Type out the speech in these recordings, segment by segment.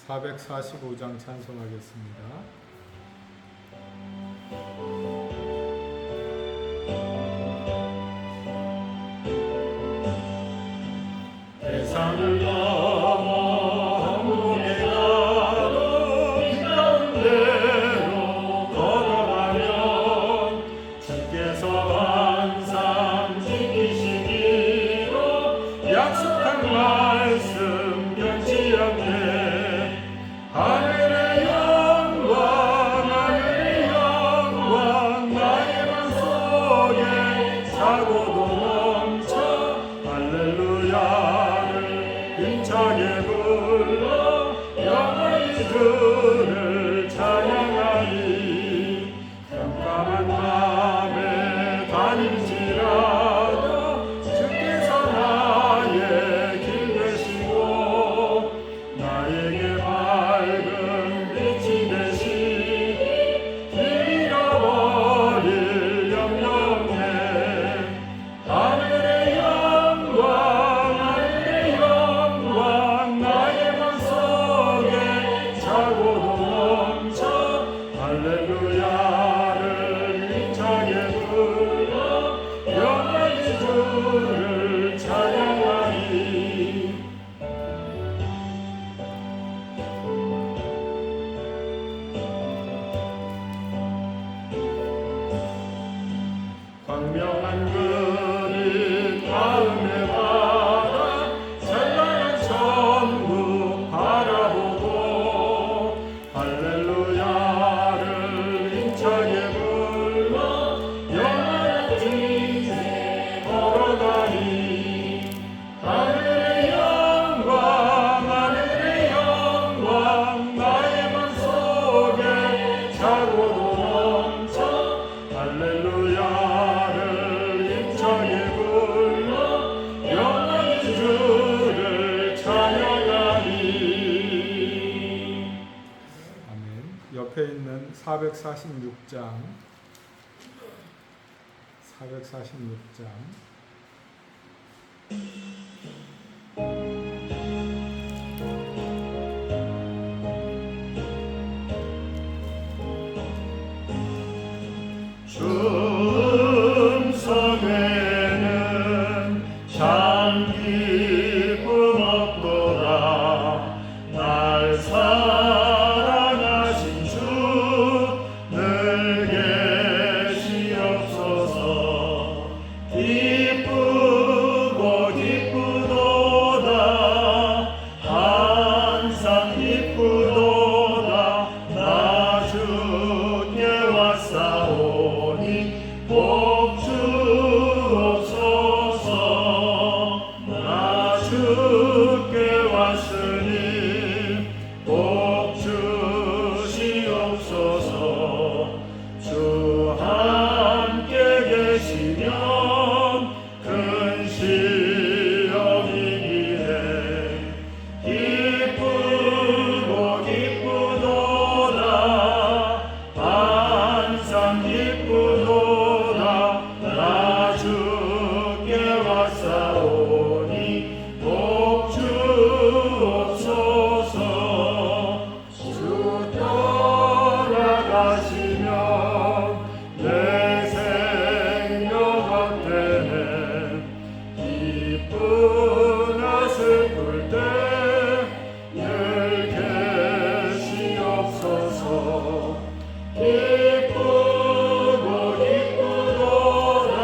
445장 찬송하겠습니다. 세상을 넘어 한국에 가도 이 가운데로 걸어가면 주께서 항상 지키시기로 약속한 말씀 변치 않네. 하늘의 영광 하늘의 영광 나의 맘속에 사고도 넘쳐 할렐루야를 힘차게 불러 영원히 주를 찬양하리. 깜깜한 밤에 다닐지라도 주께서 나의 길 되시고 나에게 밝은 빛이 되시니 길 잃어버릴 염려 없네. 하늘의 영광 하늘의 영광 나의 맘속에 차고도 넘쳐 할렐루야를 힘차게 불러 영원히 주를 찬양하리. 광명한 그리 마음에 받아 찬란한 천국 바라보고 할렐루야를 힘차게 불러 영원한 인생 걸어가니. 하늘의 영광 하늘의 영광 나의 맘속에 차고도 넘쳐 할렐루야를 힘차게 불러 영원히 주를 찬양하리. 아멘. 옆에 있는 446장 중성에는 참 기쁨 없도다. 날 사랑하신 주 늘 계시옵소서. 기쁘고 기쁘도다 항상 기쁘도다. 나 주께 왔사오니 복 주옵소서. 나 주께 왔으니 복 주시옵소서. 주 함께 계시면 근시험이 기네. 기쁘고 기쁘도다 항상 기쁘도다. 나 주께 왔사오니 복 주옵소서. 주 떠나가시면 내 생명 헛되네. 기쁘나 슬플 때 늘 계시옵소서. 기쁘고 기쁘도다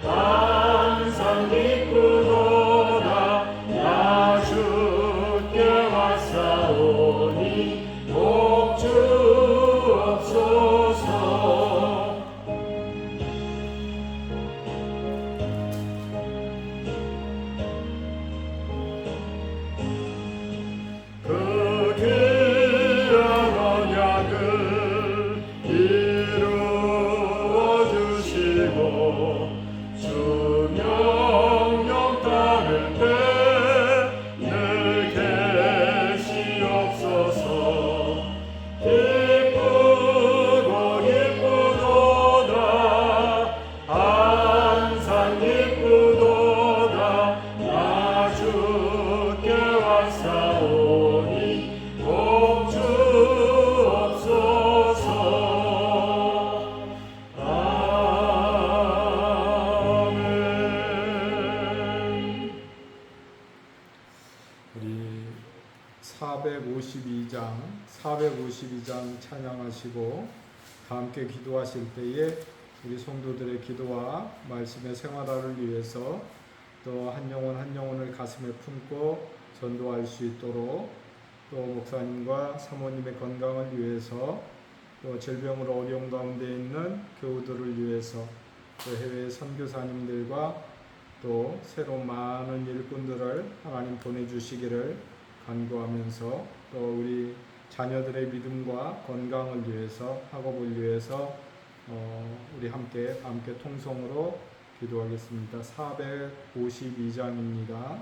항상 기쁘도다. 나 주께 우리 452장 찬양하시고 다 함께 기도하실 때에 우리 성도들의 기도와 말씀의 생활화를 위해서 또 한 영혼 한 영혼을 가슴에 품고 전도할 수 있도록 또 목사님과 사모님의 건강을 위해서 또 질병으로 어려움 가운데 있는 교우들을 위해서 또 해외 선교사님들과 또 새로운 많은 일꾼들을 하나님 보내주시기를 간구하면서 또 우리 자녀들의 믿음과 건강을 위해서 학업을 위해서 우리 함께 통성으로 기도하겠습니다. 452장입니다.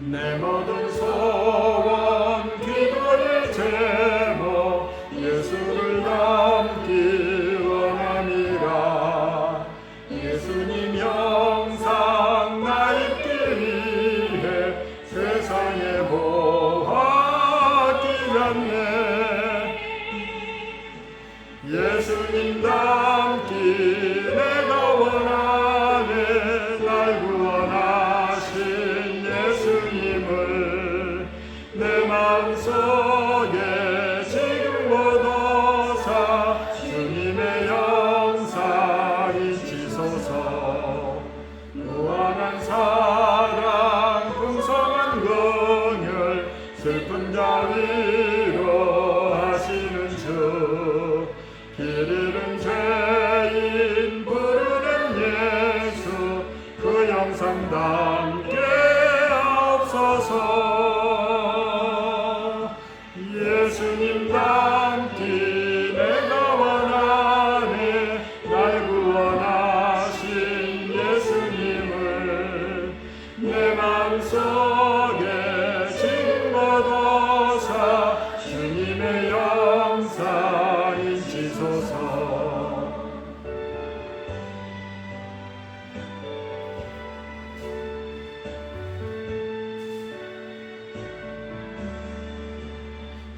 내 모든 소원 기도의 제목 예수를 닮기 원함이라. 예수님 영상 나 입기 위해 세상에 보았기 않네. 예수님 닮기 내가 원하네. 날 구원하신 내 마음속에 지금 얻어사 주님의 영상 잊히소서. 무한한 사랑 풍성한 긍휼 슬픈 자 위로 하시는 주. 길 잃은 죄인 부르는 예수 그 영상 담게 하옵소서. 예수님 닮기 내가 원하네. 날 구원하신 예수님을 내 마음속에 지금 얻어사 주님의 영상 잊히소서.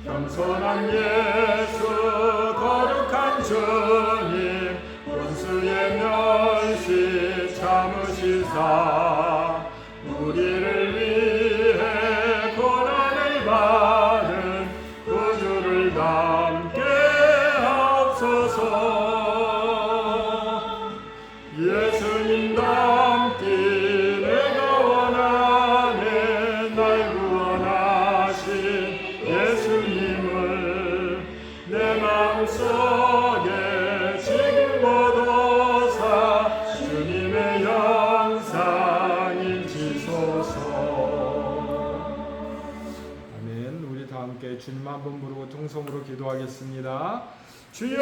겸손한 예수 거룩한 주님 원수의 멸시 참으시사 우리를 위해 고난을 받은 구주를 닮게 하옵소서. 예수님 닮기 내가 원하네. 날 구원하신 예수님을 내 마음속에 지금 얻어사 주님의 영상 잊히소서. 아멘. 우리 다 함께 주님 한번 부르고 통성으로 기도하겠습니다. 주여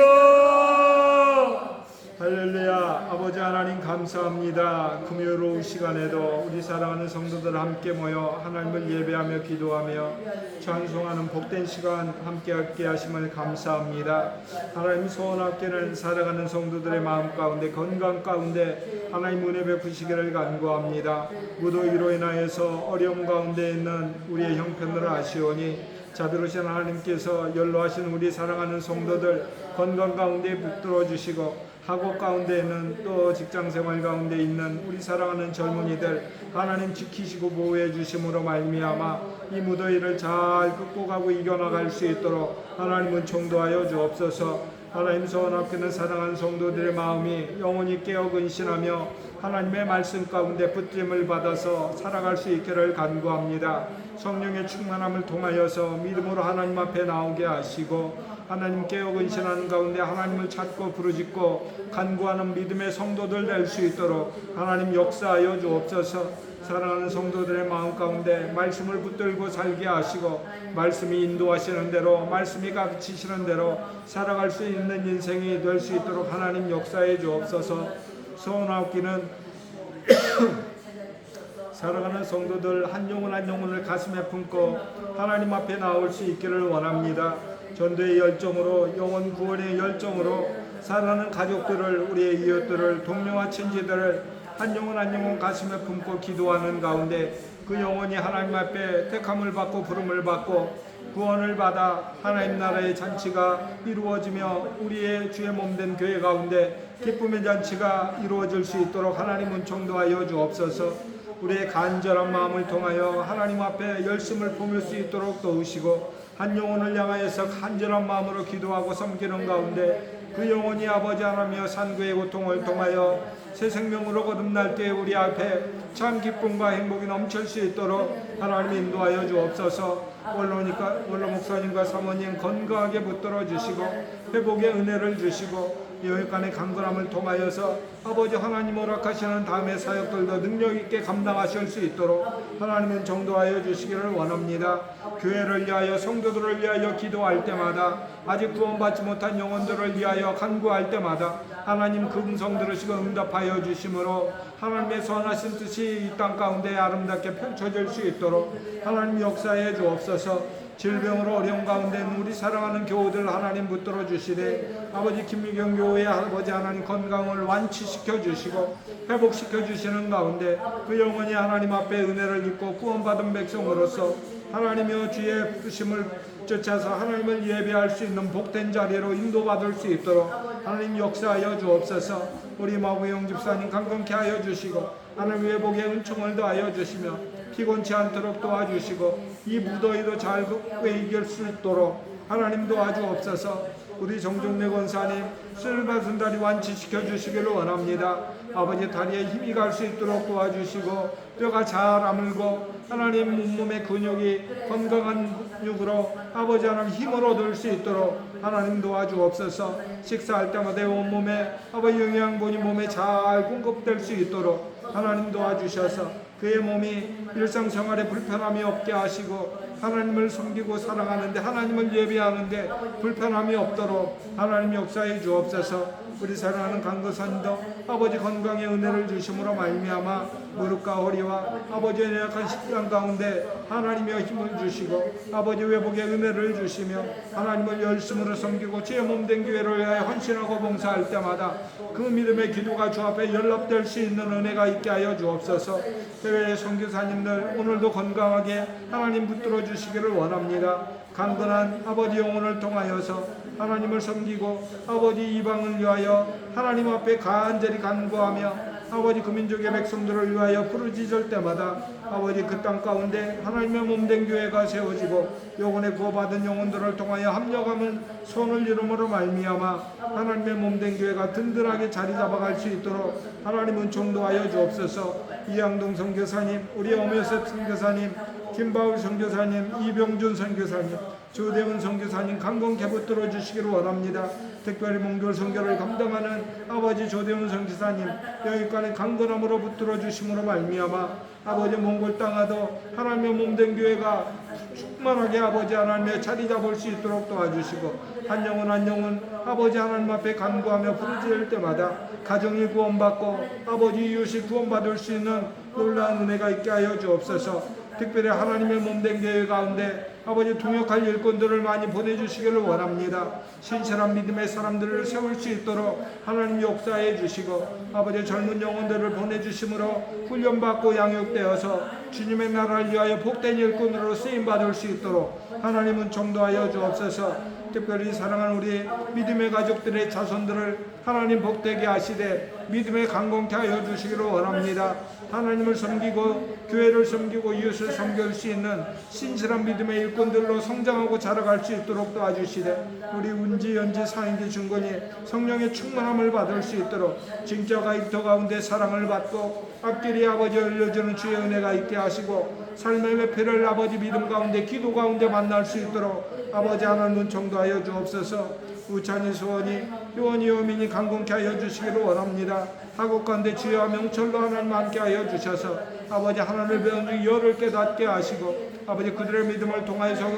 할렐루야. 아버지 하나님 감사합니다. 금요일 시간에도 우리 사랑하는 성도들 함께 모여 하나님을 예배하며 기도하며 찬송하는 복된 시간 함께 하심을 감사합니다. 하나님 소원함께는 살아가는 성도들의 마음 가운데 건강 가운데 하나님 은혜 베푸시기를 간구합니다. 무더위로 인하여서 어려움 가운데 있는 우리의 형편들을 아시오니 자비로우신 하나님께서 연로하신 우리 사랑하는 성도들 건강 가운데 붙들어 주시고 학업 가운데는 또 직장생활 가운데 있는 우리 사랑하는 젊은이들 하나님 지키시고 보호해 주심으로 말미암아 이 무더위를 잘 극복하고 가고 이겨나갈 수 있도록 하나님은 총도하여 주옵소서. 하나님 소원 앞에는 사랑하는 성도들의 마음이 영원히 깨어 근신하며 하나님의 말씀 가운데 붙들림을 받아서 살아갈 수 있기를 간구합니다. 성령의 충만함을 통하여서 믿음으로 하나님 앞에 나오게 하시고 하나님 깨어 근신하는 가운데 하나님을 찾고 부르짖고 간구하는 믿음의 성도들 될 수 있도록 하나님 역사하여 주옵소서. 사랑하는 성도들의 마음 가운데 말씀을 붙들고 살게 하시고 말씀이 인도하시는 대로 말씀이 가르치시는 대로 살아갈 수 있는 인생이 될 수 있도록 하나님 역사해 주옵소서. 소원하옵기는 살아가는 성도들 한 영혼 한 영혼을 가슴에 품고 하나님 앞에 나올 수 있기를 원합니다. 전도의 열정으로 영혼 구원의 열정으로 살아가는 가족들을 우리의 이웃들을 동료와 친지들을 한 영혼 가슴에 품고 기도하는 가운데 그 영혼이 하나님 앞에 택함을 받고 부름을 받고 구원을 받아 하나님 나라의 잔치가 이루어지며 우리의 주의 몸된 교회 가운데 기쁨의 잔치가 이루어질 수 있도록 하나님 은총도하여 주옵소서. 우리의 간절한 마음을 통하여 하나님 앞에 열심을 품을 수 있도록 도우시고 한 영혼을 향하여서 간절한 마음으로 기도하고 섬기는 가운데 그 영혼이 아버지 하나며 산구의 고통을 통하여 새 생명으로 거듭날 때 우리 앞에 참 기쁨과 행복이 넘칠 수 있도록 하나님 인도하여 주옵소서. 원로 목사님과 사모님 건강하게 붙들어 주시고 회복의 은혜를 주시고 여기간의 강건함을 통하여서 아버지 하나님 허락하시는 다음의 사역들도 능력 있게 감당하실 수 있도록 하나님은 정도하여 주시기를 원합니다. 교회를 위하여 성도들을 위하여 기도할 때마다 아직 구원받지 못한 영혼들을 위하여 간구할 때마다 하나님 그 음성 들으시고 응답하여 주심으로 하나님의 선하신 뜻이 이 땅 가운데 아름답게 펼쳐질 수 있도록 하나님 역사해 주옵소서. 질병으로 어려운 가운데 우리 사랑하는 교우들 하나님 붙들어 주시되 아버지 김미경 교우의 아버지 하나님 건강을 완치시켜 주시고 회복시켜 주시는 가운데 그 영혼이 하나님 앞에 은혜를 입고 구원받은 백성으로서 하나님의 주의 부르심을 쫓아서 하나님을 예배할 수 있는 복된 자리로 인도받을 수 있도록 하나님 역사하여 주옵소서. 우리 마구영 집사님 강건케 하여 주시고 하나님 회복의 은총을 더하여 주시며 피곤치 않도록 도와주시고 이 무더위도 잘 이길 수 있도록 하나님 도와주옵소서. 우리 정종래 권사님 쓸받은 다리 완치시켜 주시기를 원합니다. 아버지 다리에 힘이 갈 수 있도록 도와주시고 뼈가 잘 아물고 하나님 몸의 근육이 건강한 근육으로 아버지 하나님 힘을 얻을 수 있도록 하나님 도와주옵소서. 식사할 때마다 온몸에 아버지 영양분이 몸에 잘 공급될 수 있도록 하나님 도와주셔서 그의 몸이 일상생활에 불편함이 없게 하시고 하나님을 섬기고 사랑하는데 하나님을 예배하는데 불편함이 없도록 하나님 역사해 주옵소서. 우리 사랑하는 강거사님도 아버지 건강의 은혜를 주심으로 말미암아 무릎과 허리와 아버지의 연약한 식단 가운데 하나님의 힘을 주시고 아버지 회복의 은혜를 주시며 하나님을 열심으로 섬기고 제 몸된 교회를 위하여 헌신하고 봉사할 때마다 그 믿음의 기도가 주 앞에 연락될 수 있는 은혜가 있게 하여 주옵소서. 해외의 선교사님들 오늘도 건강하게 하나님 붙들어 주시기를 원합니다. 강건한 아버지 영혼을 통하여서 하나님을 섬기고 아버지 이방을 위하여 하나님 앞에 간절히 간구하며 아버지 그 민족의 백성들을 위하여 부르짖을 때마다 아버지 그 땅 가운데 하나님의 몸된 교회가 세워지고 영혼의 구원받은 영혼들을 통하여 합력하면 손을 이름으로 말미암아 하나님의 몸된 교회가 든든하게 자리 잡아갈 수 있도록 하나님은 정도하여 주옵소서. 이양동 선교사님, 우리 엄요셉 선교사님, 김바울 선교사님, 이병준 선교사님, 조대훈 선교사님 강건케 붙들어 주시기를 원합니다. 특별히 몽골 선교를 감당하는 아버지 조대훈 선교사님 여기까지 강건함으로 붙들어 주심으로 말미암아 아버지 몽골 땅에도 하나님의 몸된 교회가 충만하게 아버지 하나님의 자리 잡을 수 있도록 도와주시고 한 영혼 아버지 하나님 앞에 간구하며 부르짖을 때마다 가정이 구원받고 아버지 이웃이 구원받을 수 있는 놀라운 은혜가 있게 하여 주옵소서. 특별히 하나님의 몸된 교회 가운데 아버지 동역할 일꾼들을 많이 보내주시기를 원합니다. 신실한 믿음의 사람들을 세울 수 있도록 하나님 역사해 주시고 아버지 젊은 영혼들을 보내주심으로 훈련받고 양육되어서 주님의 나라를 위하여 복된 일꾼으로 쓰임받을 수 있도록 하나님은 정도하여 주옵소서. 특별히 사랑하는 우리 믿음의 가족들의 자손들을 하나님 복되게 하시되 믿음의 강건케 하여 주시기를 원합니다. 하나님을 섬기고 교회를 섬기고 이웃을 섬길 수 있는 신실한 믿음의 일꾼들로 성장하고 자라갈 수 있도록 도와주시되 우리 운지 연지 사인기 중건이 성령의 충만함을 받을 수 있도록 진짜가 일터 가운데 사랑을 받고 앞길이 아버지 알려주는 주의 은혜가 있게 하시고 삶의 매표를 아버지 믿음 가운데 기도 가운데 만날 수 있도록 아버지 하나님은 정도하여 주옵소서. 우찬이 소원이 효원이 요민이 강건케 하여 주시기를 원합니다. 하국 가운데 주여 명철로 하나님 함께 하여 주셔서 아버지 하나님을 배우는 열을 깨닫게 하시고 아버지 그들의 믿음을 통하여서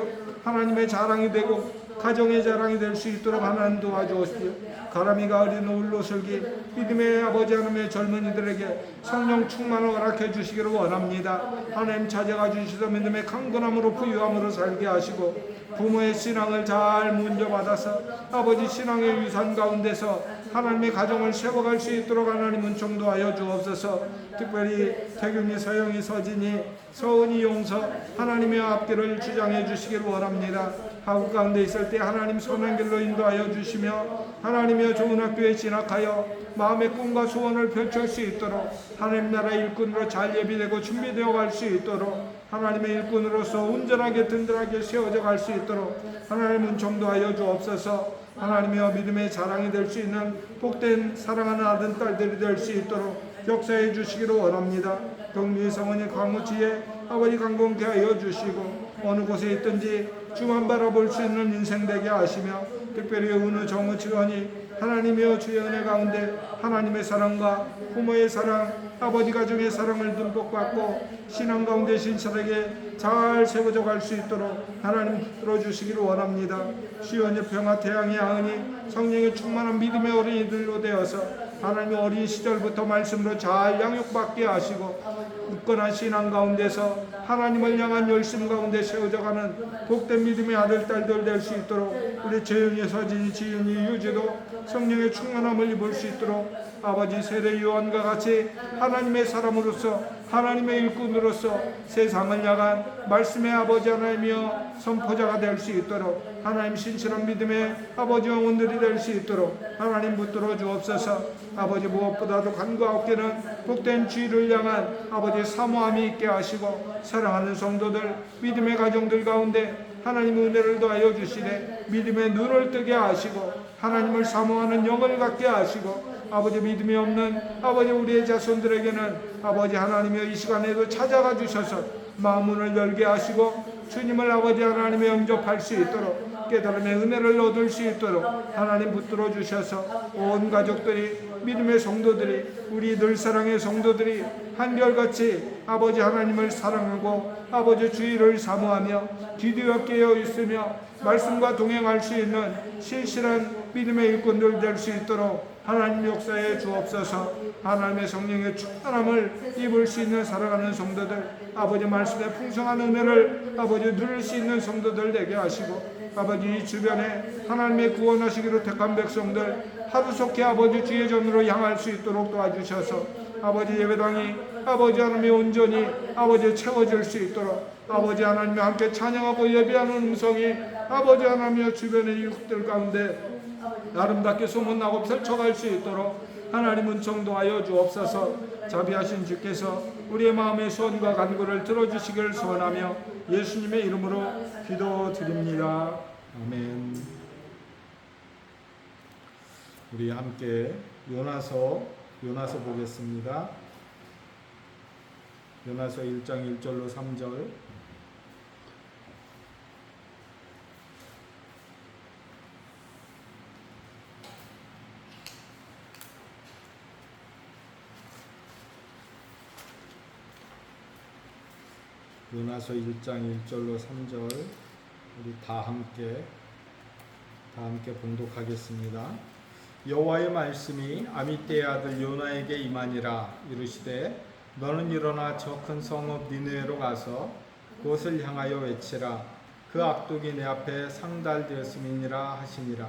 하나님의 자랑이 되고 가정의 자랑이 될 수 있도록 하나님 도와주옵시오. 가람이가 어린 울로슬기 믿음의 아버지 하나님의 젊은이들에게 성령 충만을 허락해 주시기를 원합니다. 하나님 찾아가 주시서 믿음의 강건함으로 부유함으로 살게 하시고 부모의 신앙을 잘 문져받아서 아버지 신앙의 유산 가운데서 하나님의 가정을 세워갈 수 있도록 하나님 은총도하여 주옵소서. 특별히 태균이, 서영이, 서진이, 서은이, 용서 하나님의 앞길을 주장해 주시길 원합니다. 한국 가운데 있을 때 하나님 선한 길로 인도하여 주시며 하나님의 좋은 학교에 진학하여 마음의 꿈과 소원을 펼칠 수 있도록 하나님 나라 일꾼으로 잘 예비되고 준비되어 갈 수 있도록 하나님의 일꾼으로서 온전하게 든든하게 세워져 갈 수 있도록 하나님 은총도하여 주옵소서. 하나님의 믿음의 자랑이 될 수 있는 복된 사랑하는 아들 딸들이 될 수 있도록 역사해 주시기를 원합니다. 경미 성원이 강우지에 아버지 강건케 하여 주시고 어느 곳에 있든지 주만 바라볼 수 있는 인생 되게 하시며 특별히 어느 정우 지원이 하나님의 주의 은혜 가운데 하나님의 사랑과 부모의 사랑, 아버지 가정의 사랑을 듬뿍 받고 신앙 가운데 신실하게 잘 세워져 갈 수 있도록 하나님 들어주시기를 원합니다. 시온의 평화, 태양의 아은이 성령의 충만한 믿음의 어린이들로 되어서 하나님의 어린 시절부터 말씀으로 잘 양육받게 하시고 굳건한 신앙 가운데서 하나님을 향한 열심 가운데 세워져가는 복된 믿음의 아들, 딸들 될 수 있도록 우리 재윤이, 서진이, 지윤이, 유지도 성령의 충만함을 입을 수 있도록 아버지 세례 요한과 같이 하나님의 사람으로서 하나님의 일꾼으로서 세상을 향한 말씀의 아버지 하나님이여 선포자가 될 수 있도록 하나님 신실한 믿음의 아버지 영혼들이 될 수 있도록 하나님 붙들어 주옵소서. 아버지 무엇보다도 간과 어깨는 복된 주의를 향한 아버지 사모함이 있게 하시고 사랑하는 성도들 믿음의 가정들 가운데 하나님의 은혜를 더하여 주시되 믿음의 눈을 뜨게 하시고 하나님을 사모하는 영을 갖게 하시고 아버지 믿음이 없는 아버지 우리의 자손들에게는 아버지 하나님의 이 시간에도 찾아가 주셔서 마음문을 열게 하시고 주님을 아버지 하나님의 영접할 수 있도록 깨달음의 은혜를 얻을 수 있도록 하나님 붙들어 주셔서 온 가족들이 믿음의 성도들이 우리 늘 사랑의 성도들이 한결같이 아버지 하나님을 사랑하고 아버지 주의를 사모하며 기도에 깨어 있으며 말씀과 동행할 수 있는 신실한 믿음의 일꾼들 될 수 있도록 하나님 역사에 주옵소서. 하나님의 성령의 충만함을 입을 수 있는 사랑하는 성도들 아버지 말씀의 풍성한 은혜를 아버지 누릴 수 있는 성도들 되게 하시고 아버지 이 주변에 하나님의 구원하시기로 택한 백성들 하루속히 아버지 주의 전으로 향할 수 있도록 도와주셔서 아버지 예배당이 아버지 하나님의 온전히 아버지 채워질 수 있도록 아버지 하나님과 함께 찬양하고 예배하는 음성이 아버지 하나님의 주변의 이웃들 가운데 아름답게 소문나고 펼쳐갈 수 있도록 하나님 은총도하여 주옵소서. 자비하신 주께서 우리의 마음의 소원과 간구를 들어주시길 소원하며 예수님의 이름으로 기도드립니다. 아멘. 우리 함께 요나서 보겠습니다. 요나서 1장 1절로 3절. 요나서 1장 1절로 3절 우리 다 함께 봉독하겠습니다. 여호와의 말씀이 아미떼의 아들 요나에게 임하니라. 이르시되 너는 일어나 저 큰 성읍 니느웨로 가서 그것을 향하여 외치라. 그 악독이 내 앞에 상달되었음이니라 하시니라.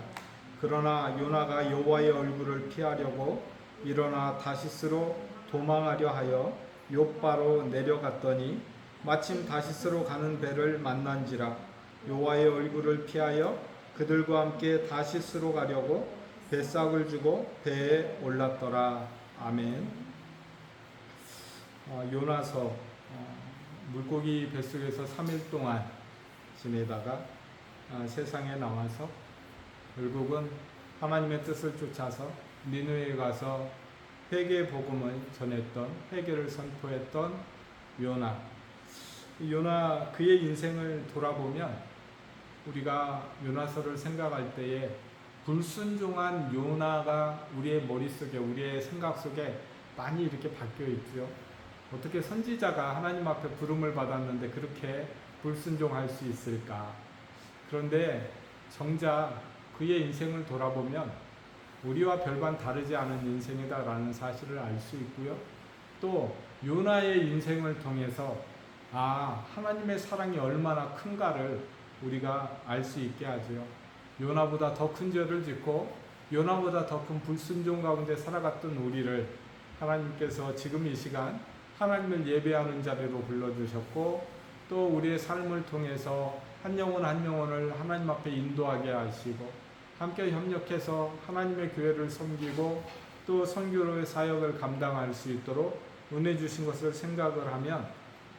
그러나 요나가 여호와의 얼굴을 피하려고 일어나 다시스로 도망하려 하여 욥바로 내려갔더니 마침 다시스로 가는 배를 만난지라. 여호와의 얼굴을 피하여 그들과 함께 다시스로 가려고 뱃삭을 주고 배에 올랐더라. 아멘. 요나서 물고기 뱃속에서 3일 동안 지내다가 세상에 나와서 결국은 하나님의 뜻을 쫓아서 니느웨에 가서 회개의 복음을 전했던, 회개를 선포했던 요나 그의 인생을 돌아보면 우리가 요나서를 생각할 때에 불순종한 요나가 우리의 머릿속에, 우리의 생각 속에 많이 이렇게 바뀌어 있죠. 어떻게 선지자가 하나님 앞에 부름을 받았는데 그렇게 불순종할 수 있을까? 그런데 정작 그의 인생을 돌아보면 우리와 별반 다르지 않은 인생이다라는 사실을 알 수 있고요. 또 요나의 인생을 통해서 하나님의 사랑이 얼마나 큰가를 우리가 알 수 있게 하죠. 요나보다 더 큰 죄를 짓고 요나보다 더 큰 불순종 가운데 살아갔던 우리를 하나님께서 지금 이 시간 하나님을 예배하는 자리로 불러주셨고, 또 우리의 삶을 통해서 한 영혼 한 영혼을 하나님 앞에 인도하게 하시고 함께 협력해서 하나님의 교회를 섬기고 또 선교로의 사역을 감당할 수 있도록 은혜 주신 것을 생각을 하면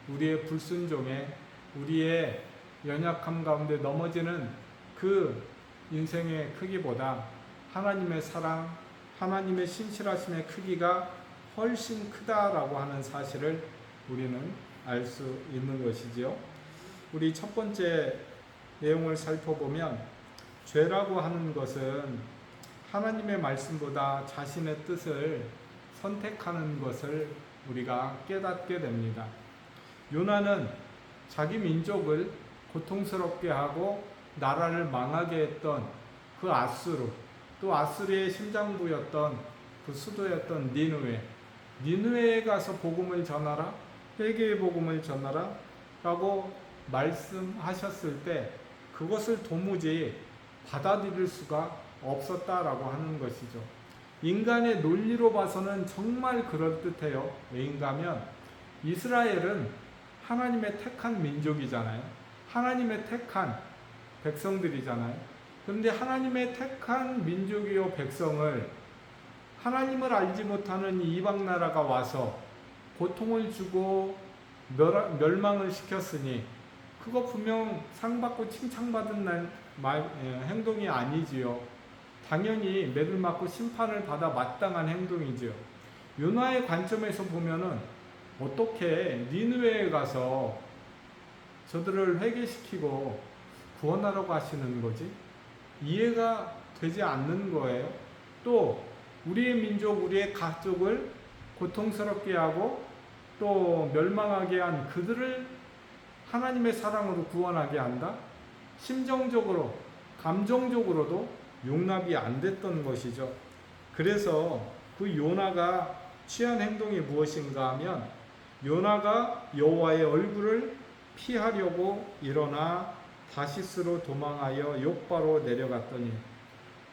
우리의 불순종에, 우리의 연약함 가운데 넘어지는 그 인생의 크기보다 하나님의 사랑, 하나님의 신실하심의 크기가 훨씬 크다라고 하는 사실을 우리는 알 수 있는 것이지요. 우리 첫 번째 내용을 살펴보면, 죄라고 하는 것은 하나님의 말씀보다 자신의 뜻을 선택하는 것을 우리가 깨닫게 됩니다. 요나는 자기 민족을 고통스럽게 하고 나라를 망하게 했던 그 아수르, 또 아수르의 심장부였던 그 수도였던 니느웨에 가서 복음을 전하라, 회개의 복음을 전하라 라고 말씀하셨을 때 그것을 도무지 받아들일 수가 없었다라고 하는 것이죠. 인간의 논리로 봐서는 정말 그럴듯해요. 왜인가 하면 이스라엘은 하나님의 택한 민족이잖아요. 하나님의 택한 백성들이잖아요. 그런데 하나님의 택한 민족이요 백성을 하나님을 알지 못하는 이방 나라가 와서 고통을 주고 멸망을 시켰으니 그거 분명 상받고 칭찬받은 행동이 아니지요. 당연히 매를 맞고 심판을 받아 마땅한 행동이지요. 요나의 관점에서 보면은 어떻게 니느웨에 가서 저들을 회개시키고 구원하라고 하시는 거지? 이해가 되지 않는 거예요. 또 우리의 민족, 우리의 가족을 고통스럽게 하고 또 멸망하게 한 그들을 하나님의 사랑으로 구원하게 한다? 심정적으로, 감정적으로도 용납이 안 됐던 것이죠. 그래서 그 요나가 취한 행동이 무엇인가 하면, 요나가 여호와의 얼굴을 피하려고 일어나 다시스로 도망하여 욥바로 내려갔더니,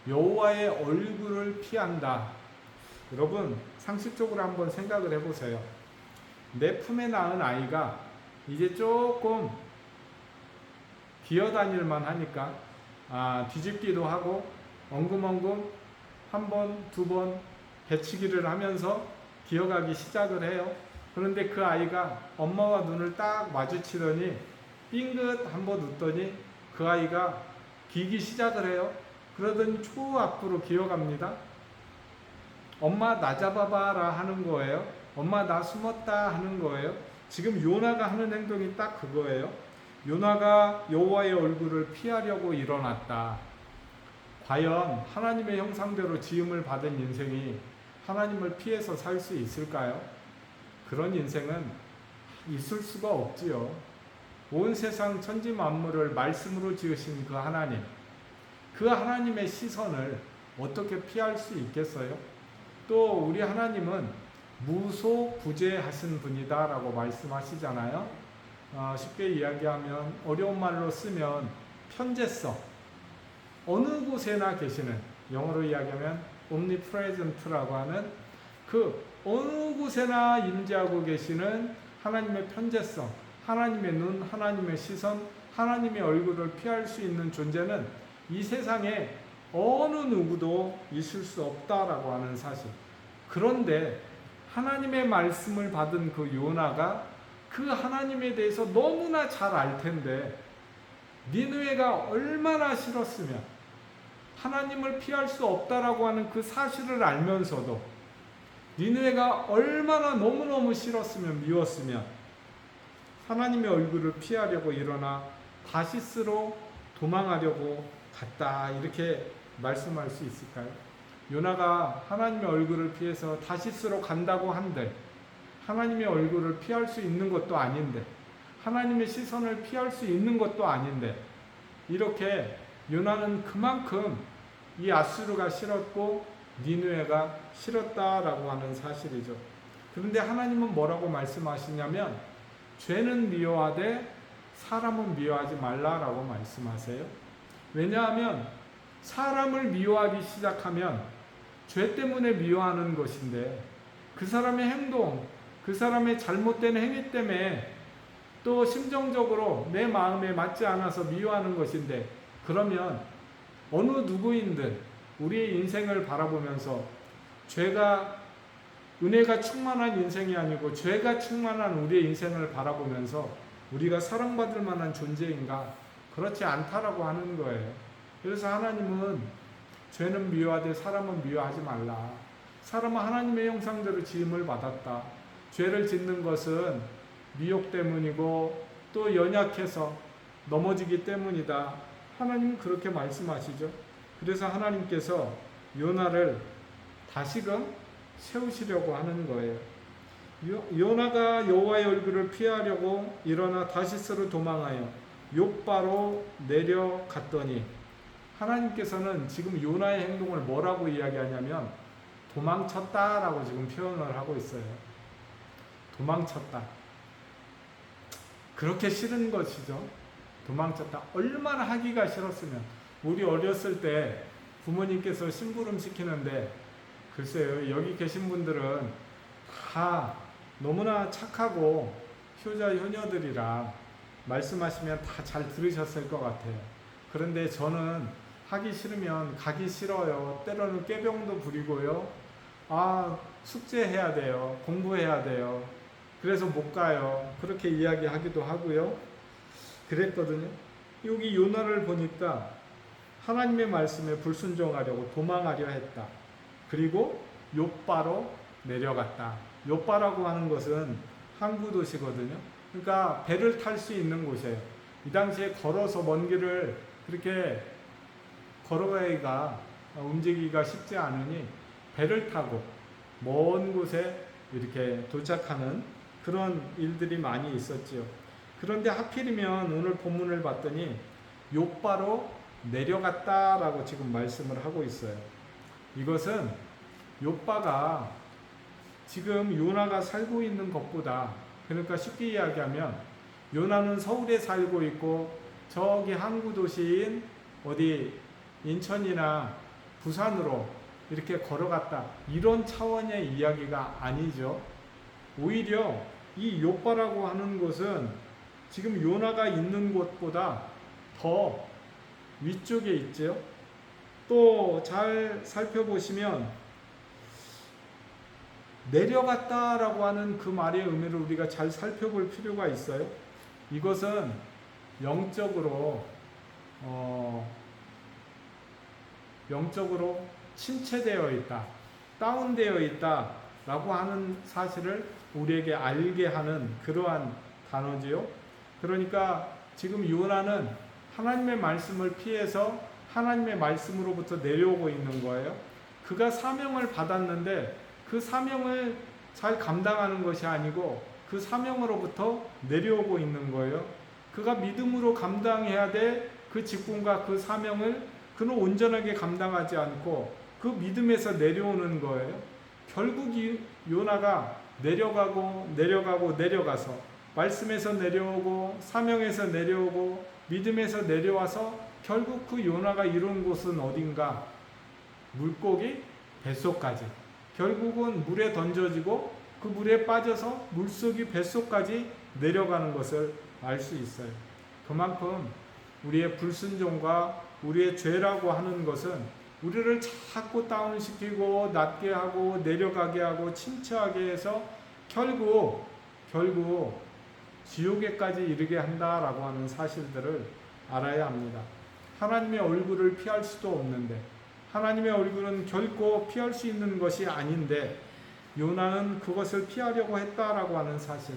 여호와의 얼굴을 피한다. 여러분 상식적으로 한번 생각을 해보세요. 내 품에 낳은 아이가 이제 조금 기어다닐만 하니까 뒤집기도 하고 엉금엉금 한 번, 두 번 배치기를 하면서 기어가기 시작을 해요. 그런데 그 아이가 엄마와 눈을 딱 마주치더니 삥긋 한번 웃더니 그 아이가 기기 시작을 해요. 그러더니 초 앞으로 기어갑니다. 엄마 나 잡아봐라 하는 거예요. 엄마 나 숨었다 하는 거예요. 지금 요나가 하는 행동이 딱 그거예요. 요나가 여호와의 얼굴을 피하려고 일어났다. 과연 하나님의 형상대로 지음을 받은 인생이 하나님을 피해서 살 수 있을까요? 그런 인생은 있을 수가 없지요. 온 세상 천지 만물을 말씀으로 지으신 그 하나님, 그 하나님의 시선을 어떻게 피할 수 있겠어요? 또 우리 하나님은 무소부재하신 분이다 라고 말씀하시잖아요. 쉽게 이야기하면, 어려운 말로 쓰면 편재성, 어느 곳에나 계시는, 영어로 이야기하면 omnipresent라고 하는 그 어느 곳에나 임재하고 계시는 하나님의 편재성, 하나님의 눈, 하나님의 시선, 하나님의 얼굴을 피할 수 있는 존재는 이 세상에 어느 누구도 있을 수 없다라고 하는 사실. 그런데 하나님의 말씀을 받은 그 요나가 그 하나님에 대해서 너무나 잘 알 텐데, 니느웨가 얼마나 싫었으면, 하나님을 피할 수 없다라고 하는 그 사실을 알면서도 니느웨가 얼마나 너무너무 싫었으면, 미웠으면 하나님의 얼굴을 피하려고 일어나 다시스로 도망하려고 갔다, 이렇게 말씀할 수 있을까요? 요나가 하나님의 얼굴을 피해서 다시스로 간다고 한들 하나님의 얼굴을 피할 수 있는 것도 아닌데, 하나님의 시선을 피할 수 있는 것도 아닌데, 이렇게 요나는 그만큼 이 아수르가 싫었고 니느웨가 싫었다라고 하는 사실이죠. 그런데 하나님은 뭐라고 말씀하시냐면 죄는 미워하되 사람은 미워하지 말라라고 말씀하세요. 왜냐하면 사람을 미워하기 시작하면 죄 때문에 미워하는 것인데 그 사람의 행동, 그 사람의 잘못된 행위 때문에 또 심정적으로 내 마음에 맞지 않아서 미워하는 것인데, 그러면 어느 누구인들 우리의 인생을 바라보면서 죄가, 은혜가 충만한 인생이 아니고 죄가 충만한 우리의 인생을 바라보면서 우리가 사랑받을 만한 존재인가? 그렇지 않다라고 하는 거예요. 그래서 하나님은 죄는 미워하되 사람은 미워하지 말라. 사람은 하나님의 형상대로 지음을 받았다. 죄를 짓는 것은 미혹 때문이고 또 연약해서 넘어지기 때문이다. 하나님은 그렇게 말씀하시죠. 그래서 하나님께서 요나를 다시금 세우시려고 하는 거예요. 요나가 여호와의 얼굴을 피하려고 일어나 다시스로 도망하여 욥바로 내려갔더니, 하나님께서는 지금 요나의 행동을 뭐라고 이야기하냐면 도망쳤다라고 지금 표현을 하고 있어요. 도망쳤다. 그렇게 싫은 것이죠. 도망쳤다. 얼마나 하기가 싫었으면. 우리 어렸을 때 부모님께서 심부름 시키는데, 글쎄요, 여기 계신 분들은 다 너무나 착하고 효자 효녀들이라 말씀하시면 다 잘 들으셨을 것 같아요. 그런데 저는 하기 싫으면 가기 싫어요. 때로는 꾀병도 부리고요. 숙제해야 돼요. 공부해야 돼요. 그래서 못 가요. 그렇게 이야기하기도 하고요. 그랬거든요. 여기 요나를 보니까 하나님의 말씀에 불순종하려고 도망하려 했다. 그리고 욥바로 내려갔다. 욥바라고 하는 것은 항구 도시거든요. 그러니까 배를 탈 수 있는 곳이에요. 이 당시에 걸어서 먼 길을 그렇게 걸어가기가 움직이기가 쉽지 않으니 배를 타고 먼 곳에 이렇게 도착하는 그런 일들이 많이 있었지요. 그런데 하필이면 오늘 본문을 봤더니 욥바로 내려갔다라고 지금 말씀을 하고 있어요. 이것은 욥바가 지금 요나가 살고 있는 것보다, 그러니까 쉽게 이야기하면 요나는 서울에 살고 있고 저기 항구 도시인 어디 인천이나 부산으로 이렇게 걸어갔다, 이런 차원의 이야기가 아니죠. 오히려 이 욥바라고 하는 곳은 지금 요나가 있는 곳보다 더 위쪽에 있죠. 또 잘 살펴보시면 내려갔다라고 하는 그 말의 의미를 우리가 잘 살펴볼 필요가 있어요. 이것은 영적으로 침체되어 있다, 다운되어 있다라고 하는 사실을 우리에게 알게 하는 그러한 단어지요. 그러니까 지금 요나는 하나님의 말씀을 피해서 하나님의 말씀으로부터 내려오고 있는 거예요. 그가 사명을 받았는데 그 사명을 잘 감당하는 것이 아니고 그 사명으로부터 내려오고 있는 거예요. 그가 믿음으로 감당해야 될 그 직분과 그 사명을 그는 온전하게 감당하지 않고 그 믿음에서 내려오는 거예요. 결국 이 요나가 내려가서 말씀에서 내려오고 사명에서 내려오고 믿음에서 내려와서 결국 그 요나가 이룬 곳은 어딘가? 물고기 뱃속까지. 결국은 물에 던져지고 그 물에 빠져서 물속이 뱃속까지 내려가는 것을 알 수 있어요. 그만큼 우리의 불순종과 우리의 죄라고 하는 것은 우리를 자꾸 다운시키고 낮게 하고 내려가게 하고 침체하게 해서 결국 지옥에까지 이르게 한다라고 하는 사실들을 알아야 합니다. 하나님의 얼굴을 피할 수도 없는데, 하나님의 얼굴은 결코 피할 수 있는 것이 아닌데 요나는 그것을 피하려고 했다라고 하는 사실,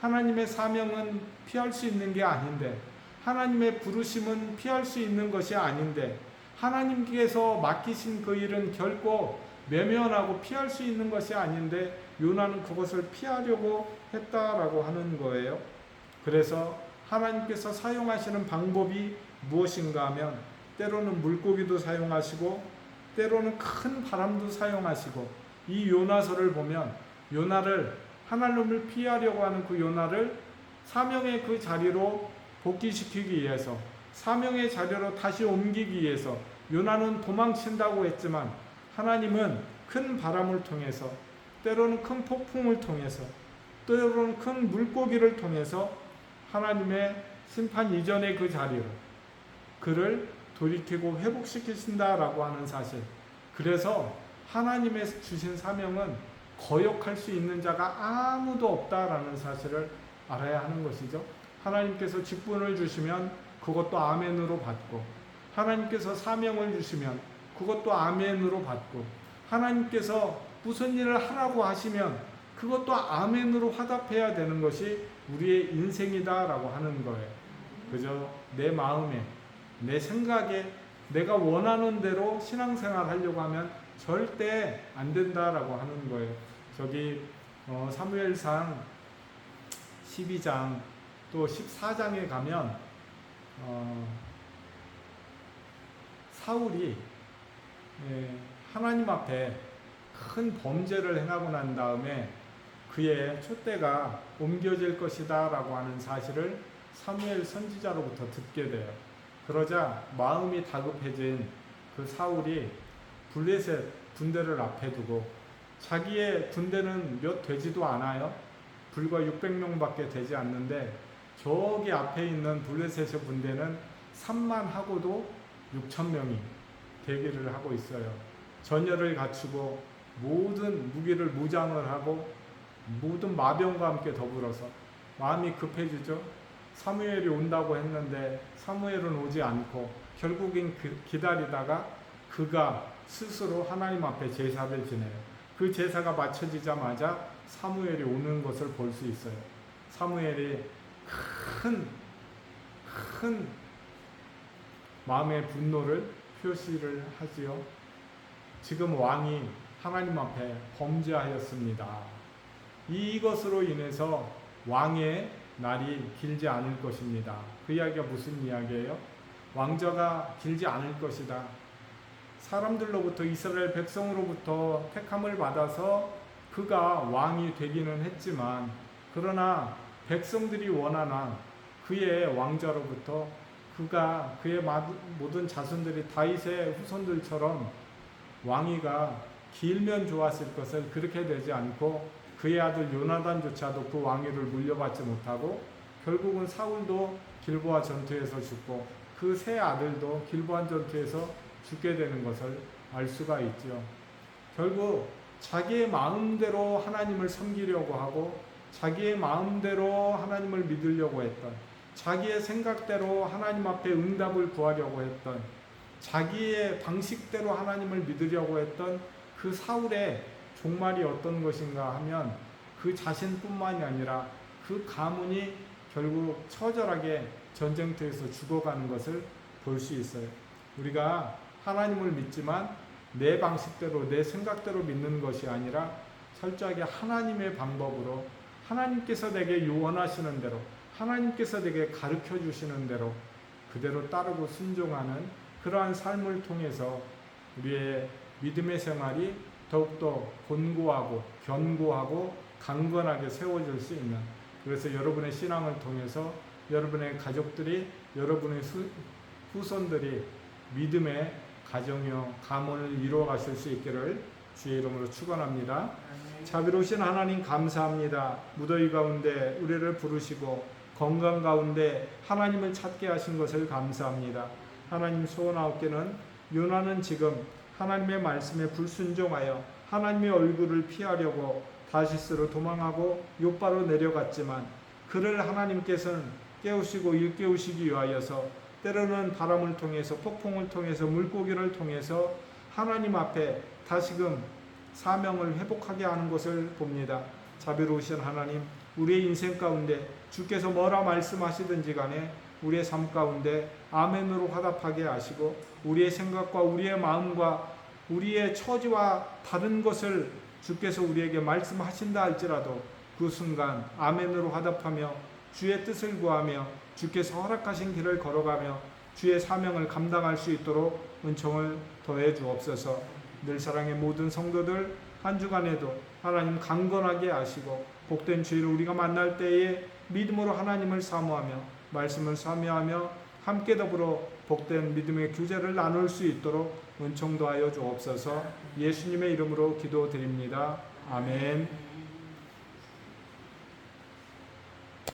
하나님의 사명은 피할 수 있는 게 아닌데, 하나님의 부르심은 피할 수 있는 것이 아닌데, 하나님께서 맡기신 그 일은 결코 외면하고 피할 수 있는 것이 아닌데 요나는 그것을 피하려고 했다라고 하는 거예요. 그래서 하나님께서 사용하시는 방법이 무엇인가 하면 때로는 물고기도 사용하시고 때로는 큰 바람도 사용하시고 이 요나서를 보면 요나를 하나님을 피하려고 하는 그 요나를 사명의 그 자리로 복귀시키기 위해서 사명의 자리로 다시 옮기기 위해서 요나는 도망친다고 했지만 하나님은 큰 바람을 통해서 때로는 큰 폭풍을 통해서 때로는 큰 물고기를 통해서 하나님의 심판 이전의 그 자리로 그를 돌이키고 회복시키신다라고 하는 사실. 그래서 하나님의 주신 사명은 거역할 수 있는 자가 아무도 없다라는 사실을 알아야 하는 것이죠. 하나님께서 직분을 주시면 그것도 아멘으로 받고 하나님께서 사명을 주시면 그것도 아멘으로 받고 하나님께서 무슨 일을 하라고 하시면 그것도 아멘으로 화답해야 되는 것이 우리의 인생이다라고 하는 거예요. 그저 내 마음에 내 생각에 내가 원하는 대로 신앙생활 하려고 하면 절대 안 된다라고 하는 거예요. 저기 사무엘상 12장 또 14장에 가면 사울이 하나님 앞에 큰 범죄를 행하고 난 다음에 그의 촛대가 옮겨질 것이다 라고 하는 사실을 사무엘 선지자로부터 듣게 돼요. 그러자 마음이 다급해진 그 사울이 블레셋 군대를 앞에 두고 자기의 군대는 몇 되지도 않아요. 불과 600명밖에 되지 않는데 저기 앞에 있는 블레셋의 군대는 3만 하고도 6,000명이 대기를 하고 있어요. 전열을 갖추고 모든 무기를 무장을 하고 모든 마병과 함께 더불어서 마음이 급해지죠. 사무엘이 온다고 했는데 사무엘은 오지 않고 결국엔 기다리다가 그가 스스로 하나님 앞에 제사를 지내요. 그 제사가 마쳐지자마자 사무엘이 오는 것을 볼 수 있어요. 사무엘이 큰 마음의 분노를 표시를 하지요. 지금 왕이 하나님 앞에 범죄하였습니다. 이것으로 인해서 왕의 날이 길지 않을 것입니다. 그 이야기가 무슨 이야기예요? 왕자가 길지 않을 것이다. 사람들로부터 이스라엘 백성으로부터 택함을 받아서 그가 왕이 되기는 했지만 그러나 백성들이 원하나 그의 왕자로부터 그가 그의 모든 자손들이 다윗의 후손들처럼 왕위가 길면 좋았을 것을 그렇게 되지 않고 그의 아들 요나단조차도 그 왕위를 물려받지 못하고 결국은 사울도 길보아 전투에서 죽고 그 세 아들도 길보아 전투에서 죽게 되는 것을 알 수가 있죠. 결국 자기의 마음대로 하나님을 섬기려고 하고 자기의 마음대로 하나님을 믿으려고 했던 자기의 생각대로 하나님 앞에 응답을 구하려고 했던 자기의 방식대로 하나님을 믿으려고 했던 그 사울의 종말이 어떤 것인가 하면 그 자신뿐만이 아니라 그 가문이 결국 처절하게 전쟁터에서 죽어가는 것을 볼 수 있어요. 우리가 하나님을 믿지만 내 방식대로 내 생각대로 믿는 것이 아니라 철저하게 하나님의 방법으로 하나님께서 내게 요원하시는 대로 하나님께서 내게 가르쳐 주시는 대로 그대로 따르고 순종하는 그러한 삶을 통해서 우리의 믿음의 생활이 더욱더 곤고하고 견고하고 강건하게 세워질 수 있는, 그래서 여러분의 신앙을 통해서 여러분의 가족들이 여러분의 후손들이 믿음의 가정이요 가문을 이루어 가실 수 있기를 주의 이름으로 축원합니다. 자비로우신 하나님 감사합니다. 무더위 가운데 우리를 부르시고 건강 가운데 하나님을 찾게 하신 것을 감사합니다. 하나님 소원하옵기는 요나는 지금 하나님의 말씀에 불순종하여 하나님의 얼굴을 피하려고 다시스로 도망하고 욥바로 내려갔지만 그를 하나님께서는 깨우시고 일깨우시기 위하여서 때로는 바람을 통해서 폭풍을 통해서 물고기를 통해서 하나님 앞에 다시금 사명을 회복하게 하는 것을 봅니다. 자비로우신 하나님, 우리의 인생 가운데 주께서 뭐라 말씀하시든지 간에 우리의 삶 가운데 아멘으로 화답하게 하시고 우리의 생각과 우리의 마음과 우리의 처지와 다른 것을 주께서 우리에게 말씀하신다 할지라도 그 순간 아멘으로 화답하며 주의 뜻을 구하며 주께서 허락하신 길을 걸어가며 주의 사명을 감당할 수 있도록 은총을 더해 주옵소서. 늘사랑의 모든 성도들 한 주간에도 하나님 강건하게 하시고 복된 주일을 우리가 만날 때에 믿음으로 하나님을 사모하며 말씀을 사모하며 함께 더불어 복된 믿음의 교제를 나눌 수 있도록 은총 더하여 주옵소서. 예수님의 이름으로 기도드립니다. 아멘.